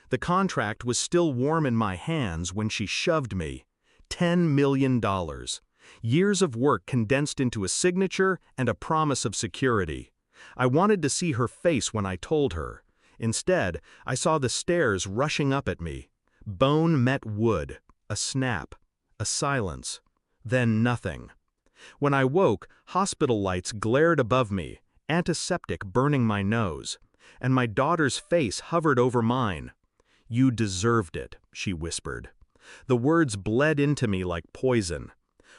The contract was still warm in my hands when she shoved me. $10 million. Years of work condensed into a signature and a promise of security. I wanted to see her face when I told her. Instead, I saw the stairs rushing up at me. Bone met wood. A snap. A silence. Then nothing. When I woke, hospital lights glared above me, antiseptic burning my nose, and my daughter's face hovered over mine. "You deserved it," she whispered. The words bled into me like poison.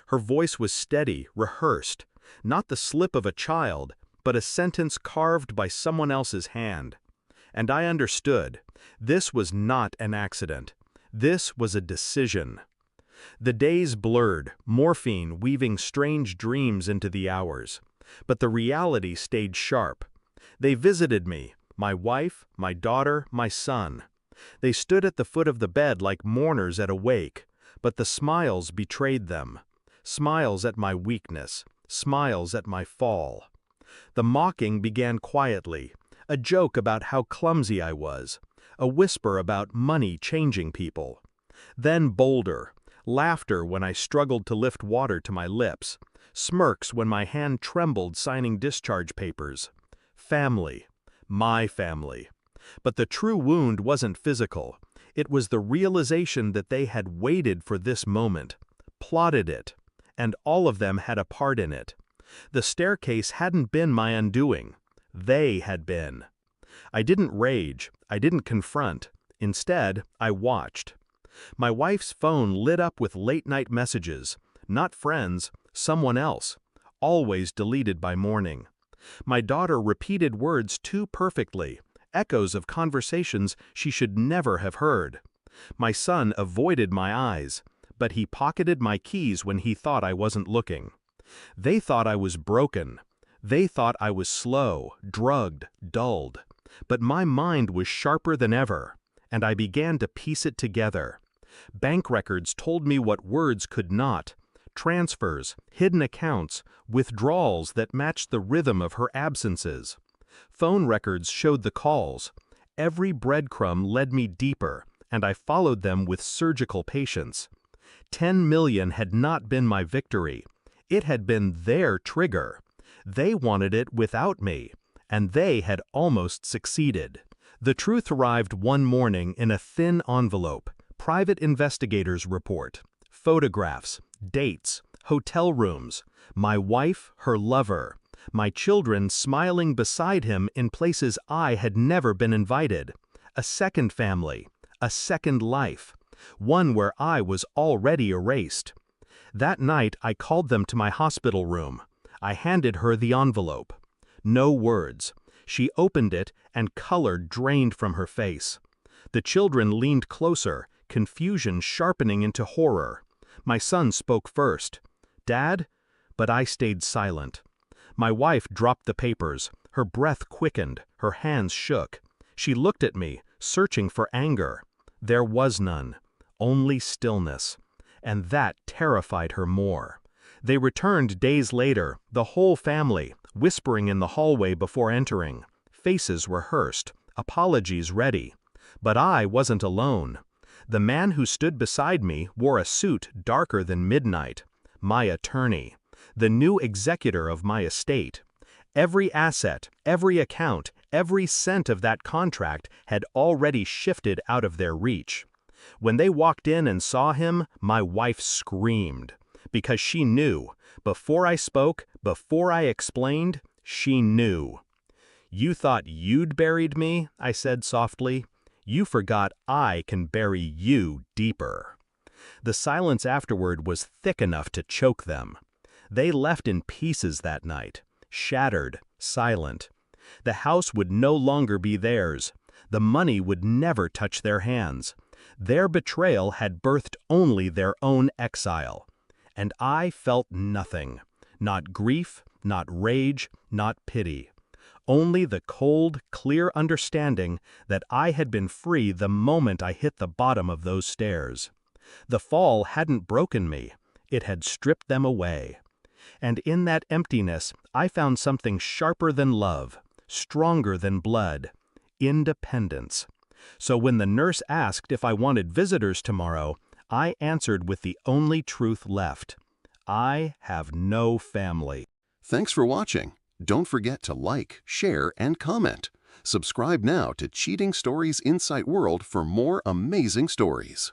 Her voice was steady, rehearsed, not the slip of a child, but a sentence carved by someone else's hand. And I understood. This was not an accident. This was a decision. The days blurred, morphine weaving strange dreams into the hours. But the reality stayed sharp. They visited me, my wife, my daughter, my son. They stood at the foot of the bed like mourners at a wake, but the smiles betrayed them. Smiles at my weakness, smiles at my fall. The mocking began quietly, a joke about how clumsy I was, a whisper about money changing people. Then bolder, laughter when I struggled to lift water to my lips, smirks when my hand trembled signing discharge papers. Family. My family. But the true wound wasn't physical. It was the realization that they had waited for this moment, plotted it, and all of them had a part in it. The staircase hadn't been my undoing. They had been. I didn't rage. I didn't confront. Instead, I watched. My wife's phone lit up with late-night messages. Not friends, someone else. Always deleted by morning. My daughter repeated words too perfectly, echoes of conversations she should never have heard. My son avoided my eyes, but he pocketed my keys when he thought I wasn't looking. They thought I was broken. They thought I was slow, drugged, dulled. But my mind was sharper than ever, and I began to piece it together. Bank records told me what words could not. Transfers, hidden accounts, withdrawals that matched the rhythm of her absences. Phone records showed the calls. Every breadcrumb led me deeper, and I followed them with surgical patience. 10 million had not been my victory. It had been their trigger. They wanted it without me, and they had almost succeeded. The truth arrived one morning in a thin envelope. Private investigators' report. Photographs, dates, hotel rooms. My wife, her lover. My children smiling beside him in places I had never been invited. A second family. A second life. One where I was already erased. That night I called them to my hospital room. I handed her the envelope. No words. She opened it and color drained from her face. The children leaned closer, confusion sharpening into horror. My son spoke first. "Dad?" But I stayed silent. My wife dropped the papers. Her breath quickened. Her hands shook. She looked at me, searching for anger. There was none. Only stillness. And that terrified her more. They returned days later, the whole family, whispering in the hallway before entering. Faces rehearsed, apologies ready. But I wasn't alone. The man who stood beside me wore a suit darker than midnight. My attorney. The new executor of my estate. Every asset, every account, every cent of that contract had already shifted out of their reach. When they walked in and saw him, my wife screamed. Because she knew. Before I spoke, before I explained, she knew. "You thought you'd buried me," I said softly. "You forgot I can bury you deeper." The silence afterward was thick enough to choke them. They left in pieces that night, shattered, silent. The house would no longer be theirs. The money would never touch their hands. Their betrayal had birthed only their own exile. And I felt nothing. Not grief, not rage, not pity. Only the cold, clear understanding that I had been free the moment I hit the bottom of those stairs. The fall hadn't broken me. It had stripped them away. And in that emptiness, I found something sharper than love, stronger than blood. Independence. So when the nurse asked if I wanted visitors tomorrow, I answered with the only truth left. I have no family. Thanks for watching. Don't forget to like, share, and comment. Subscribe now to Cheating Stories Insight World for more amazing stories.